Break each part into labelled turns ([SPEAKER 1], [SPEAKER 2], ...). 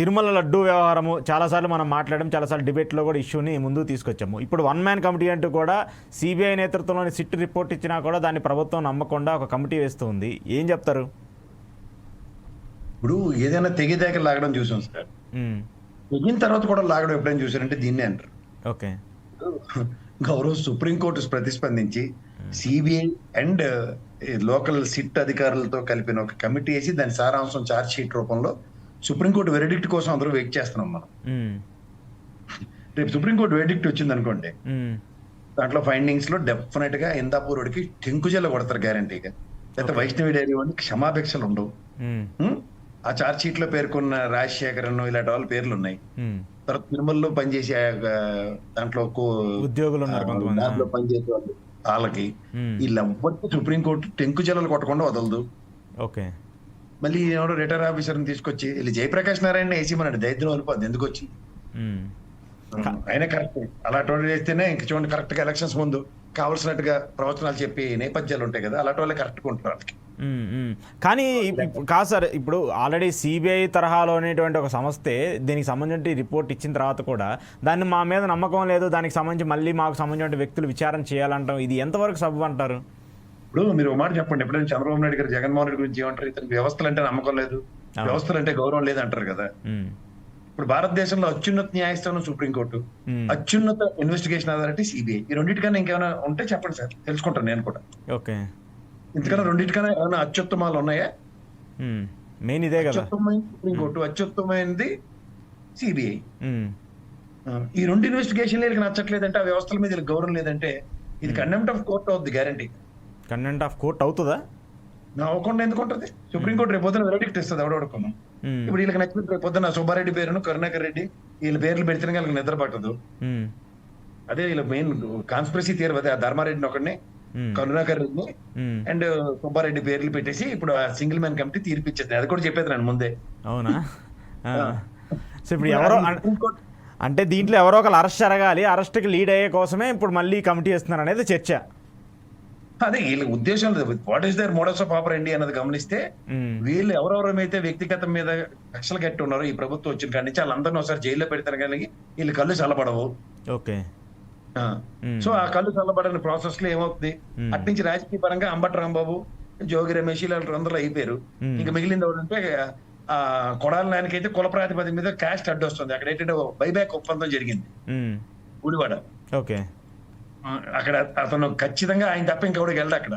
[SPEAKER 1] తిరుమల లడ్డూ వ్యవహారము చాలాసార్లు మనం మాట్లాడడం, చాలాసార్లు డిబేట్లో కూడా ఇష్యూని ముందుకు తీసుకొచ్చాము. ఇప్పుడు వన్ మ్యాన్ కమిటీ అంటూ కూడా సిబిఐ నేతృత్వంలోని సిట్ రిపోర్ట్ ఇచ్చినా కూడా దాన్ని ప్రభుత్వం నమ్మకుండా ఒక కమిటీ వేస్తూ ఉంది. ఏం చెప్తారు?
[SPEAKER 2] ఇప్పుడు ఏదైనా తెగిదాక లాగడం చూసాం సార్. తెగిన తర్వాత కూడా లాగడం ఎప్పుడైనా చూసారంటే దీన్నే అంటారు.
[SPEAKER 1] ఓకే.
[SPEAKER 2] గౌరవ సుప్రీంకోర్టు ప్రతిస్పందించి సిబిఐ అండ్ లోకల్ సిట్ అధికారులతో కలిపిన ఒక కమిటీ వేసి దాని సారాంశం ఛార్జ్ షీట్ రూపంలో సుప్రీంకోర్టు వెరిడిక్ట్ కోసం అందరూ వెయిట్ చేస్తున్నాం మనం. రేపు సుప్రీంకోర్టు వెరిడిక్ట్ వచ్చింది అనుకోండి, దాంట్లో ఫైండింగ్స్ లో డెఫినెట్ గా ఇందాపూర్ వాడికి టెంకుజల్ల కొడతారు గ్యారంటీగా. లేకపోతే వైష్ణవి డైరీ వాడికి క్షమాపేక్షలు ఉండవు. ఆ ఛార్జ్ షీట్ లో పేర్కొన్న రాజశేఖరన్ ఇలాంటి వాళ్ళ పేర్లు ఉన్నాయి. తర్వాత తిరుమలలో పనిచేసే దాంట్లో
[SPEAKER 1] ఉద్యోగులు
[SPEAKER 2] దాంట్లో పనిచేసే వాళ్ళకి వీళ్ళెవ్వరికి సుప్రీంకోర్టు టెంకు జల్లలు కొట్టకుండా వదలదు.
[SPEAKER 1] ఓకే.
[SPEAKER 2] మళ్ళీ ఎవరో రిటైర్ ఆఫీసర్ని తీసుకొచ్చి వీళ్ళు జయప్రకాష్ నారాయణ వేసిమన్నాడు, దరిద్రం వెళ్ళిపోద్ది. ఎందుకు వచ్చి అయినా కరెక్ట్ అలాంటి వాళ్ళు వేస్తేనే ఇంక చూడండి, కరెక్ట్ గా ఎలక్షన్స్ ముందు కావాల్సినట్టుగా ప్రవచనాలు చెప్పి నేపథ్యాలు ఉంటాయి కదా, అలాంటి వాళ్ళే కరెక్ట్గా ఉంటారు వాళ్ళకి.
[SPEAKER 1] కానీ కాదు సార్, ఇప్పుడు ఆల్రెడీ సిబిఐ తరహాలో అనేటువంటి ఒక సంస్థే దీనికి సంబంధించిన రిపోర్ట్ ఇచ్చిన తర్వాత కూడా దాన్ని మా మీద నమ్మకం లేదు, దానికి సంబంధించి మళ్ళీ మాకు సంబంధించిన వ్యక్తులు విచారణ చేయాలంటాం, ఇది ఎంతవరకు సబబు అంటారు?
[SPEAKER 2] ఇప్పుడు మీరు ఒక మాట చెప్పండి, ఎప్పుడైనా చంద్రబాబు నాయుడు గారు జగన్మోహన్ రెడ్డి గురించి ఏమంటారు? ఇతనికి వ్యవస్థలు అంటే నమ్మకం లేదు, వ్యవస్థలు అంటే గౌరవం లేదు అంటారు కదా. ఇప్పుడు భారతదేశంలో అత్యున్నత న్యాయస్థానం సుప్రీంకోర్టు, అత్యున్నత ఇన్వెస్టిగేషన్ అథారిటీ సిబిఐ. ఈ రెండింటికన్నా ఇంకేమైనా ఉంటే చెప్పండి సార్, తెలుసుకుంటాను నేను కూడా.
[SPEAKER 1] ఓకే.
[SPEAKER 2] ఇంతకన్నా రెండింటికన్నా ఏమైనా అత్యుత్తమాలు ఉన్నాయా?
[SPEAKER 1] మెయిన్ ఇదే కదా.
[SPEAKER 2] అత్యుత్తమైన సుప్రీంకోర్టు, అత్యుత్తమైనది సిబిఐ. ఈ రెండు ఇన్వెస్టిగేషన్ వీళ్ళకి నచ్చట్లేదంటే, ఆ వ్యవస్థల మీద గౌరవం లేదంటే ఇది కంటెంప్ట్ ఆఫ్ కోర్ట్ అవుద్ది గ్యారంటీ.
[SPEAKER 1] కంటెంప్ట్ ఆఫ్ కోర్ట్ అవుతుందా?
[SPEAKER 2] అవ్వకుండా ఎందుకు ఉంటుంది? సుప్రీంకోర్టు రేపు పొద్దున వెరిడిక్ట్ ఇస్తుంది ఎవడొడుకున్నాం. ఇప్పుడు వీళ్ళకి నచ్చింది రేపు పొద్దున సుబ్బారెడ్డి పేరును కరుణాకర్ రెడ్డి వీళ్ళ పేర్లు పెడితేనే వాళ్ళకి నిద్ర పట్టదు. అదే వీళ్ళ మెయిన్ కాన్స్పిరసీ థియరీ అదే, ఆ ధర్మారెడ్డిని ఒకరిని, కరుణాకర్ రెడ్డిని అండ్ సుబ్బారెడ్డి పేర్లు పెట్టేసి ఇప్పుడు ఆ సింగిల్ మ్యాన్ కమిటీ తీర్పిచ్చేది. అది కూడా చెప్పేది నేను ముందే.
[SPEAKER 1] అవునా? సో ఇప్పుడు ఎవరో అంటే దీంట్లో ఎవరో ఒకరు అరెస్ట్ జరగాలి, అరెస్ట్కి లీడ్ అయ్యే కోసమే ఇప్పుడు మళ్ళీ కమిటీ వేస్తున్నారు అనేది చర్చ.
[SPEAKER 2] అదే వీళ్ళ ఉద్దేశం. What is their models of operandi అన్నది గమనిస్తే వీళ్ళు ఎవరెవరైతే వ్యక్తిగతం మీద కక్షలు కట్టి ఉన్నారో ఈ ప్రభుత్వం వచ్చిన కాడి నుంచి వాళ్ళందరినీ ఒకసారి జైల్లో పెడతారు కానీ వీళ్ళు కళ్ళు చల్లబడవు.
[SPEAKER 1] ఓకే.
[SPEAKER 2] సో ఆ కళ్ళు చల్లబడని ప్రాసెస్ లో ఏమవుతుంది, అట్నుంచి రాజకీయ పరంగా అంబటి రాంబాబు, జోగి రమేష్ ఇలాంటి అందరూ అయిపోయారు. ఇంకా మిగిలింది ఎవరంటే ఆ కొడాల నాయనకైతే కుల ప్రాతిపదిక మీద క్యాస్ట్ అడ్డు వస్తుంది. అక్కడ ఏంటంటే బైబ్యాక్ ఒప్పందం జరిగింది గుడివాడ.
[SPEAKER 1] ఓకే.
[SPEAKER 2] అక్కడ అతను ఖచ్చితంగా ఆయన తప్ప ఇంకెవడు వెళ్ళడు అక్కడ.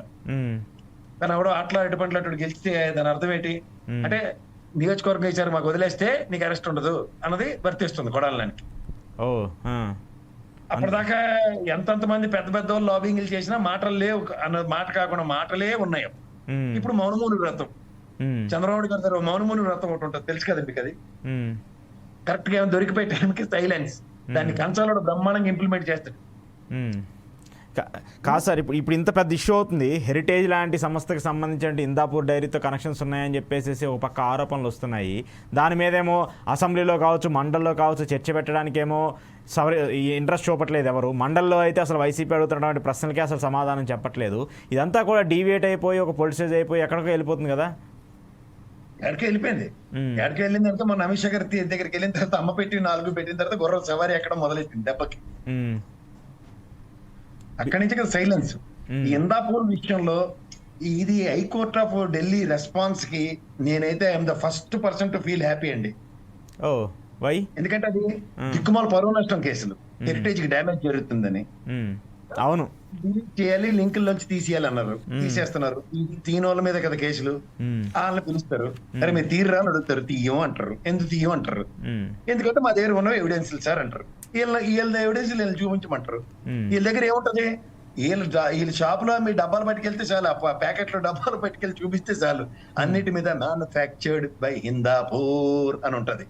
[SPEAKER 2] కానీ ఎవడో అట్లా ఎటువంటి అటు గెలిస్తే దాని అర్థం ఏంటి అంటే, నియోజకవర్గం ఇచ్చారు మాకు వదిలేస్తే నీకు అరెస్ట్ ఉండదు అన్నది వర్తిస్తుంది కొడాలనానికి. అప్పటిదాకా ఎంతంత మంది పెద్ద పెద్ద వాళ్ళు లాబింగ్లు చేసినా మాటలు లేవు అన్న మాట కాకుండా మాటలే ఉన్నాయి. ఇప్పుడు మౌనమూని వ్రతం, చంద్రబాబు గారు మౌనమూని వ్రతం ఒకటి ఉంటుంది, తెలుసు కదా మీకు. అది కరెక్ట్ గా దొరికిపోయే టైంకి సైలెన్స్, దాన్ని కంచాలో బ్రహ్మాండంగా ఇంప్లిమెంట్ చేస్తాడు.
[SPEAKER 1] కాదు సార్, ఇప్పుడు ఇంత పెద్ద ఇష్యూ అవుతుంది, హెరిటేజ్ లాంటి సంస్థకి సంబంధించి ఇందాపూర్ డైరీతో కనెక్షన్స్ ఉన్నాయని చెప్పేసి ఒక పక్క ఆరోపణలు వస్తున్నాయి. దాని మీదేమో అసెంబ్లీలో కావచ్చు, మండల్లో కావచ్చు చర్చ పెట్టడానికేమో ఇంట్రెస్ట్ చూపట్లేదు ఎవరు. మండల్లో అయితే అసలు వైసీపీ అడుగుతున్నటువంటి ప్రశ్నలకి అసలు సమాధానం చెప్పట్లేదు. ఇదంతా కూడా డీవియేట్ అయిపోయి ఒక పొలిటిసైజ్ అయిపోయి ఎక్కడికో వెళ్ళిపోతుంది కదా.
[SPEAKER 2] ఎక్కడికి వెళ్ళిపోయింది. ఎక్కడికి వెళ్ళిన తర్వాత మన అమిత్ షా గారి దగ్గరికి వెళ్ళిన తర్వాత అమ్మ పెట్టి 4 పెట్టిన తర్వాత గుర్రం సవారీ ఎక్కడ మొదలెట్టింది దెబ్బకి. అక్కడి నుంచి కదా సైలెన్స్. ఇందాపూర్ విషయంలో ఇది హైకోర్ట్ ఆఫ్ ఢిల్లీ రెస్పాన్స్ కి నేనైతే I'm the first person to feel happy అండి. ఎందుకంటే అది దిక్కుమాల పరువు నష్టం కేసులు, హెరిటేజ్ కి డ్యామేజ్ జరుగుతుందని.
[SPEAKER 1] అవును,
[SPEAKER 2] చేయాలి, లింకుల్లోంచి తీసేయాలి అన్నారు, తీసేస్తున్నారు. తీయని వాళ్ళ మీద కదా కేసులు. వాళ్ళని పిలుస్తారు, అరే మీరు తీర్రా అని అడుగుతారు, తీయం అంటారు. ఎందుకు తీయం అంటారు? ఎందుకంటే మా దగ్గర ఉన్న ఎవిడెన్స్లు సార్ అంటారు. వీళ్ళ ఎవిడెన్స్ వీళ్ళు చూపించమంటారు. వీళ్ళ దగ్గర ఏముంటది, వీళ్ళ షాప్ లో మీ డబ్బాలు పట్టుకెళ్తే చాలు, ప్యాకెట్ లో డబ్బాలు పట్టుకెళ్ళి చూపిస్తే చాలు. అన్నిటి మీద మ్యానుఫ్యాక్చర్డ్ బై హిందాపూర్ అని ఉంటది.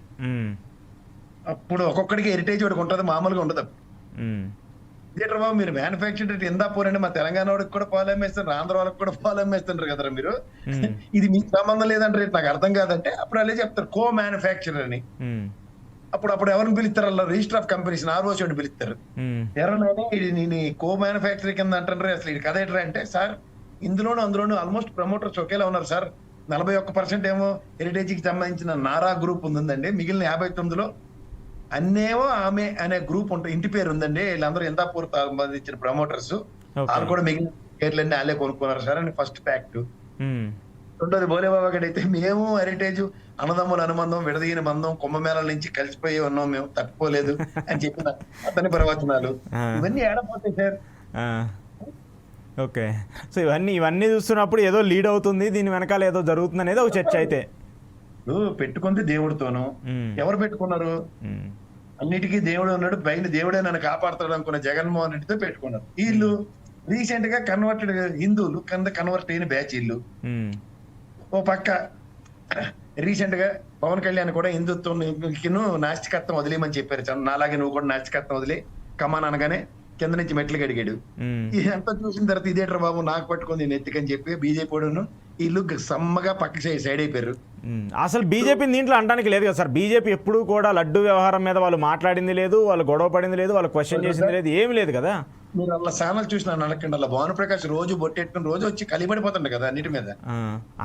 [SPEAKER 2] అప్పుడు ఒక్కొక్కడికి హెరిటేజ్ ఒకటి ఉంటది, మామూలుగా ఉండదు. థియేటర్ బాబు మీరు మ్యానుఫ్యాక్చర్డ్ ఇందాపూర్ అంటే మా తెలంగాణ వాడికి కూడా పాలు అమ్మేస్తున్నారు, ఆంధ్ర వాళ్ళకి కూడా పాలు అమ్మేస్తుంటారు కదా మీరు. ఇది మీకు సంబంధం లేదంటారు, నాకు అర్థం కాదంటే అప్పుడు అలాగే చెప్తారు కో మ్యానుఫ్యాక్చర్ అని. అప్పుడు ఎవరిని పిలుస్తారు? అలా రిజిస్టర్ ఆఫ్ కంపెనీస్ ఆర్ఓసి అని పిలుస్తారు. ఎవరైనా ఇది కో మ్యానుఫ్యాక్చరింగ్ కింద అంటారు. అసలు ఇది కథ ఏంటంటే, సార్ ఇందులోనూ అందులోనూ ఆల్మోస్ట్ ప్రమోటర్స్ ఒకేలా ఉన్నారు సార్. 41% ఏమో హెరిటేజ్కి సంబంధించిన నారా గ్రూప్ ఉందండి. మిగిలిన 59లో అన్నేమో ఆమె అనే గ్రూప్ ఉంటుంది, ఇంటి పేరు ఉందండి. వీళ్ళందరూ ఇందాపూర్ సంబంధించిన ప్రమోటర్స్, వాళ్ళు కూడా మిగిలిన పేర్లన్నీ వాళ్ళే కొనుక్కున్నారు సార్ అని ఫస్ట్ ఫ్యాక్ట్. రెండోది భోలేబాబా గడి అయితే మేము హెరిటేజ్ అన్నదమ్ముల అనుబంధం, విడదీయని బంధం, కుంభమేళల నుంచి కలిసిపోయి ఉన్నాం, మేము తట్టుకోలేదు అని చెప్పిన అతని ప్రవచనాలు ఇవన్నీ ఏడపోతాయి సార్.
[SPEAKER 1] ఓకే, సో ఇవన్నీ చూస్తున్నప్పుడు ఏదో లీడ్ అవుతుంది, దీని వెనకాల ఏదో జరుగుతుంది అనేది ఒక చర్చ. అయితే
[SPEAKER 2] పెట్టుకుంది దేవుడితోను. ఎవరు పెట్టుకున్నారు? అన్నిటికీ దేవుడు ఉన్నాడు, పైన దేవుడే నన్ను కాపాడుతాడు అనుకున్న జగన్మోహన్ రెడ్డితో పెట్టుకున్నారు. వీళ్ళు రీసెంట్ గా కన్వర్టెడ్ హిందువులు, కింద కన్వర్ట్ అయిన బ్యాచ్ వీళ్ళు. ఓ పక్క రీసెంట్ గా పవన్ కళ్యాణ్ కూడా హిందుత్వం నాస్తికత్వం వదిలేయమని చెప్పారు. నాలాగే నువ్వు కూడా నాస్తికత్వం వదిలే కమాన్ అనగానే కింద నుంచి మెట్లు అడిగాడు. ఇదంతా చూసిన తర్వాత ఇదేటర్ బాబు నాకు పట్టుకుంది నెత్తికని చెప్పి బీజేపీ వీళ్ళు సమ్మగా పక్క సైడ్ అయిపోయారు.
[SPEAKER 1] అసలు బీజేపీ దీంట్లో అనడానికి లేదు కదా సార్. బీజేపీ ఎప్పుడు కూడా లడ్డు వ్యవహారం మీద వాళ్ళు మాట్లాడింది లేదు, వాళ్ళు గొడవ పడింది లేదు, వాళ్ళు క్వశ్చన్ చేసింది లేదు, ఏమి లేదు కదా.
[SPEAKER 2] మీరు అలా ఛానల్ చూసిన అనకండి, అలా భానుప్రకాష్ రోజు బొట్టెట్టుకుని రోజు వచ్చి కలిపడిపోతుండే కదా అన్నిటి మీద.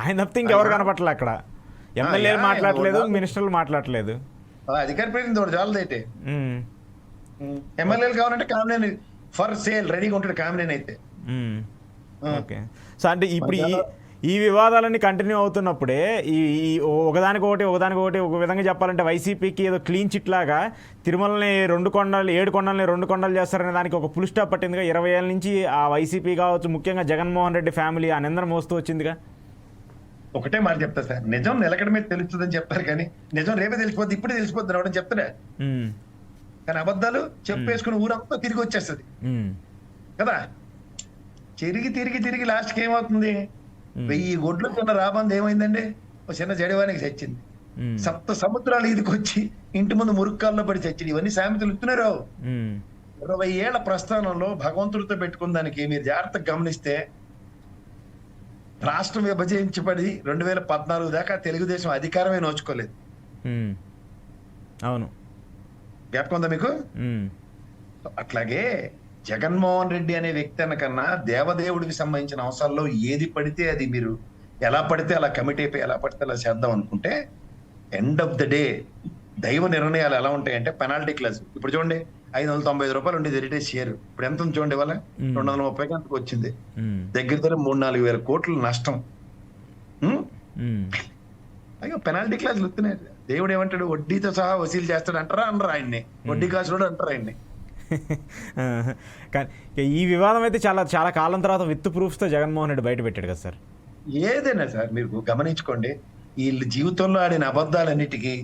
[SPEAKER 1] ఆయన తప్పితే ఇంకెవరు కనపట్లే అక్కడ. ఎమ్మెల్యేలు మాట్లాడలేదు, మినిస్టర్లు మాట్లాడలేదు,
[SPEAKER 2] అధికార ప్రతినిధి ఒకటి చాలదైతే. ఎమ్మెల్యేలు కావాలంటే కామినేని ఫర్ సేల్ రెడీగా ఉంటాడు కామినేని అయితే.
[SPEAKER 1] ఓకే, సో అంటే ఇప్పుడు ఈ వివాదాలన్నీ కంటిన్యూ అవుతున్నప్పుడే ఈ ఒకదానికొకటి ఒక విధంగా చెప్పాలంటే వైసీపీకి ఏదో క్లీన్ చిట్ లాగా తిరుమలని 7 కొండల్ని 2 కొండలు చేస్తారనే దానికి ఒక ఫుల్ స్టాప్ పట్టిందిగా. 20 ఏళ్ళ నుంచి ఆ వైసీపీ కావచ్చు, ముఖ్యంగా జగన్మోహన్ రెడ్డి ఫ్యామిలీ ఆ నిందన మోస్తూ వచ్చిందిగా.
[SPEAKER 2] ఒకటే మాట చెప్తా సార్, నిజం నిలకడ మీద తెలుస్తుందని చెప్తారు కానీ నిజం రేపే తెలిసిపోద్ది, ఇప్పుడే తెలిసిపోద్ది రావడం చెప్తారా. కానీ అబద్ధాలు చెప్పేసుకుని ఊరంతా తిరిగి వచ్చేస్తుంది కదా. తిరిగి లాస్ట్కి ఏమవుతుంది? 1000 గొడ్లు చిన్న రాబంది ఏమైందండి? ఒక చిన్న జడివానికి చచ్చింది. 7 సముద్రాలు ఈదుకొచ్చి ఇంటి ముందు మురుక్కాల్లో పడి చచ్చింది. ఇవన్నీ సామెతలు ఇస్తున్నారు. 20 ఏళ్ల ప్రస్థానంలో భగవంతుడితో పెట్టుకున్న దానికి మీరు జాగ్రత్తగా గమనిస్తే రాష్ట్రం విభజించబడి 2014 దాకా తెలుగుదేశం అధికారమే నోచుకోలేదు.
[SPEAKER 1] అవును,
[SPEAKER 2] జ్ఞాపకం ఉందా మీకు? అట్లాగే జగన్మోహన్ రెడ్డి అనే వ్యక్తి అనకన్నా దేవదేవుడికి సంబంధించిన అంశాల్లో ఏది పడితే అది మీరు ఎలా పడితే అలా కమిట్ అయిపోయి ఎలా పడితే అలా చేద్దాం అనుకుంటే ఎండ్ ఆఫ్ ద డే దైవ నిర్ణయాలు ఎలా ఉంటాయంటే పెనాల్టీ క్లాస్. ఇప్పుడు చూడండి, 595 రూపాయలు ఉండేది హెరిటేజ్ షేర్, ఇప్పుడు ఎంత ఉంది చూడండి, వాళ్ళ 230 అంతకు వచ్చింది. దగ్గర 3-4 వేల కోట్ల నష్టం. అయ్యో పెనాల్టీ క్లాసులు వస్తున్నాయి. దేవుడు ఏమంటాడు? వడ్డీతో సహా వసూలు చేస్తాడు అంటారా? అనరు ఆయన్ని. వడ్డీ కాసుడు అంటారు ఆయన్ని.
[SPEAKER 1] కానీ ఈ వివాదం అయితే చాలా చాలా కాలం తర్వాత విత్ ప్రూఫ్స్తో జగన్మోహన్ రెడ్డి బయట పెట్టాడు కదా సార్.
[SPEAKER 2] ఏదైనా సార్ మీరు గమనించుకోండి, వీళ్ళ జీవితంలో ఆడిన అబద్ధాలన్నిటికీ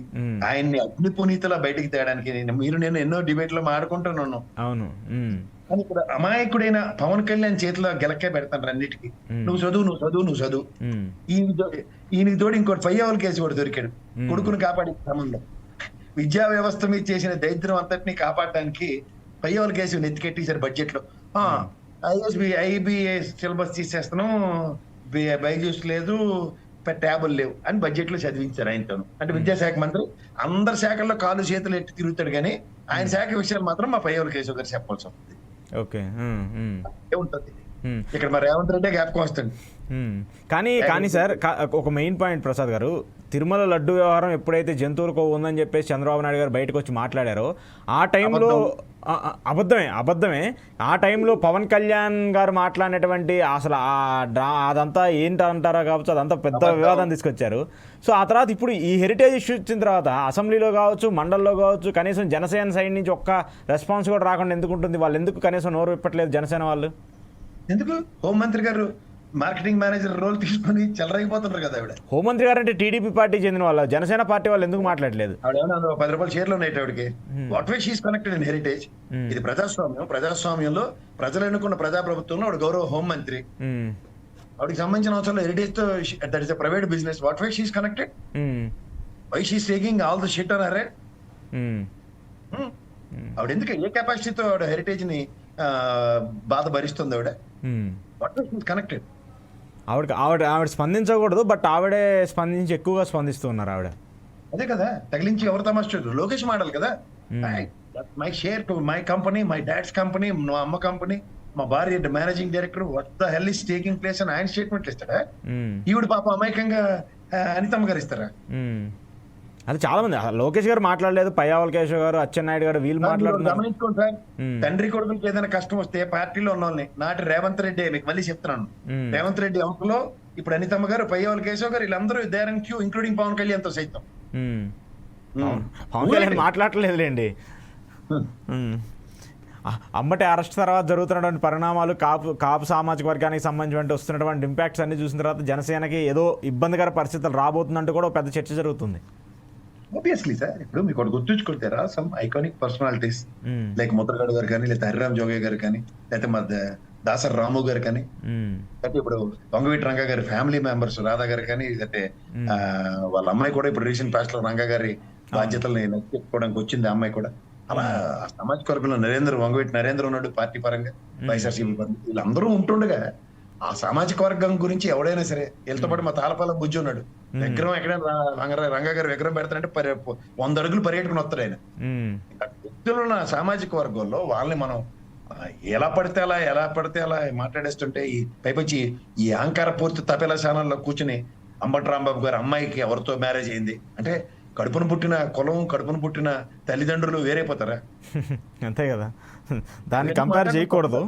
[SPEAKER 2] ఆయన్ని అగ్ని పునీతలా బయటికి తేయడానికి నేను ఎన్నో డిబేట్లో మాడుకుంటున్నాను.
[SPEAKER 1] అవును,
[SPEAKER 2] కానీ ఇక్కడ అమాయకుడైన పవన్ కళ్యాణ్ చేతిలో గెలక్కే పెడతాను అన్నిటికీ. నువ్వు చదువు. ఈయనకి తోడు ఇంకోటి 5 కేసు కూడా దొరికాడు, కొడుకుని కాపాడే క్రమంలో. విద్యా వ్యవస్థ మీద చేసిన దరిద్రం అంతటినీ కాపాడటానికి 5 కేసు నెత్తికెట్టేశారు బడ్జెట్ లో. ఐబీఏ సిలబస్ తీసేస్తున్నాం, బైజూస్ లేదు, ట్యాబుల్ లేవు అని బడ్జెట్ లో చదివించారు ఆయనతో. అంటే విద్యాశాఖ మంత్రి అందరి శాఖల్లో కాలు చేతులు ఎట్టి తిరుగుతాడు, కానీ ఆయన శాఖ విషయాలు మాత్రం మా 5 కేసు గారు చెప్పాల్సి ఉంటుంది.
[SPEAKER 1] ఓకే,
[SPEAKER 2] ఏముంటుంది ఇక్కడ? మరి రేవంత్ రెడ్డి జ్ఞాపకం వస్తుంది.
[SPEAKER 1] కానీ సార్ ఒక మెయిన్ పాయింట్ ప్రసాద్ గారు, తిరుమల లడ్డు వ్యవహారం ఎప్పుడైతే జంతువులకు ఉందని చెప్పేసి చంద్రబాబు నాయుడు గారు బయటకు వచ్చి మాట్లాడారో ఆ టైంలో అబద్ధమే. ఆ టైంలో పవన్ కళ్యాణ్ గారు మాట్లాడినటువంటి అసలు అదంతా ఏంటంటారా కావచ్చు, అదంతా పెద్ద వివాదం తీసుకొచ్చారు. సో ఆ తర్వాత ఇప్పుడు ఈ హెరిటేజ్ ఇష్యూ వచ్చిన తర్వాత అసెంబ్లీలో కావచ్చు, మండల్లో కావచ్చు, కనీసం జనసేన సైడ్ నుంచి ఒక్క రెస్పాన్స్ కూడా రాకుండా ఎందుకు ఉంటుంది? వాళ్ళు ఎందుకు కనీసం నోరు విప్పట్లేదు జనసేన వాళ్ళు?
[SPEAKER 2] ఎందుకు? హోంమంత్రి గారు మార్కెటింగ్ మేనేజర్ రోల్ తీసుకొని చెలరైపోతున్నారు కదా ఆవిడ.
[SPEAKER 1] హోంమంత్రి గారు అంటే టీడీపీ పార్టీ చెందిన వాళ్ళు, జనసేన పార్టీ వాళ్ళు ఎందుకు మాట్లాడలేదు?
[SPEAKER 2] ఆవిడ 10 రూపాయల షేర్లు ఉన్నాయి ఆవిడకి. What way she's connected in heritage. ఇది ప్రజాస్వామ్యంలో ప్రజలు ఎన్నుకున్న ప్రజాప్రభుత్వంలో ఆవిడ గౌరవ హోంమంత్రి. ఆవిడకి సంబంధించిన అవసరం హెరిటేజ్ తో, that is a private business. What way she's connected? Why she's taking all the shit on her head? ఆవిడ ఎందుకు, ఏ కెపాసిటీతో ఆవిడ హెరిటేజ్ ని బాధ భరిస్తుంది ఆవిడ? What way she's connected?
[SPEAKER 1] ఆవిడ స్పందించకూడదు, బట్ ఆవిడే ఎక్కువగా స్పందిస్తున్నారు ఆవిడ.
[SPEAKER 2] అదే కదా, తగిలించి ఎవరు తమాషా లోకేష్ మాడాలి కదా. My share to my company, my dad's company, మా అమ్మ కంపెనీ, మా భార్య managing director what the hell is taking place అని ఆయన స్టేట్మెంట్లు ఇస్తాడా? ఈవిడ పాప అమాయకంగా అనితమ్మ గారు ఇస్తారా?
[SPEAKER 1] అది చాలా మంది లోకేష్ గారు మాట్లాడలేదు, పయ్యావల కేశవ్ గారు, అచ్చెన్నాయుడు గారు వీళ్ళు మాట్లాడుతున్నారు.
[SPEAKER 2] గమనించుకోండి సార్, తండ్రి కొడుకులకి ఏదైనా కష్టం వస్తే పార్టీలో ఉన్న వాళ్ళని నాటి రేవంత్ రెడ్డి, మీకు మళ్ళీ చెప్తున్నాను, రేవంత్ రెడ్డి అంకులో ఇప్పుడు అనితమ్మ గారు, పయ్యావల కేశవ్ గారు వీళ్ళందరూ there queue including Pawan Kalyan తో సైతం.
[SPEAKER 1] పవన్ కళ్యాణ్ మాట్లాడలేదులేండి. అమ్మటి అరెస్ట్ తర్వాత జరుగుతున్నటువంటి పరిణామాలు, కాపు సామాజిక వర్గానికి సంబంధించి వస్తున్నటువంటి ఇంపాక్ట్స్ అన్ని చూసిన తర్వాత జనసేనకి ఏదో ఇబ్బందికర పరిస్థితులు రాబోతుందంటూ కూడా పెద్ద చర్చ జరుగుతుంది.
[SPEAKER 2] ఆబ్వియస్లీ సార్, ఇప్పుడు మీకు ఒకటి గుర్తుంచుకుంటారా, some iconic personalities like Mudragada గారు కానీ, లేకపోతే హరిరామ్ జోగే గారు కానీ, లేకపోతే మా దాసర్ రాము గారు కానీ, లేకపోతే ఇప్పుడు వంగవీటి రంగా గారి ఫ్యామిలీ మెంబర్స్ రాధా గారు కానీ, లేకపోతే వాళ్ళ అమ్మాయి కూడా ఇప్పుడు రీసెంట్ పాస్ట్ లో రంగా గారి బాధ్యతల్ని చెప్పుకోవడానికి వచ్చింది ఆ అమ్మాయి కూడా. అలా సామాజిక వర్గంలో వంగవీటి నరేంద్ర ఉన్నాడు పార్టీ పరంగా, వైఎస్ఆర్సీపీ పరంగా, వీళ్ళందరూ ఉంటుండగా ఆ సామాజిక వర్గం గురించి ఎవడైనా సరే, వీళ్ళతో పాటు మా తాళపాల బుజ్జి ఉన్నాడు, విగ్రహం ఎక్కడైనా రంగా గారు విగ్రహం పెడతానంటే 100 అడుగులు పరిగెట్టుకుని వస్తాడు ఆయన. వ్యక్తులున్న సామాజిక వర్గంలో వాళ్ళని మనం ఎలా పడితే అలా మాట్లాడేస్తుంటే, ఈ పైపచ్చి ఈ అహంకార పూర్తి తపేలా ఛానల్లో కూర్చుని అంబటి రాంబాబు గారు అమ్మాయికి ఎవరితో మ్యారేజ్ అయింది అంటే, కడుపున పుట్టిన కులం, కడుపున పుట్టిన తల్లిదండ్రులు వేరైపోతారా?
[SPEAKER 1] అంతే కదా, దాన్ని కంపేర్ చేయకూడదు.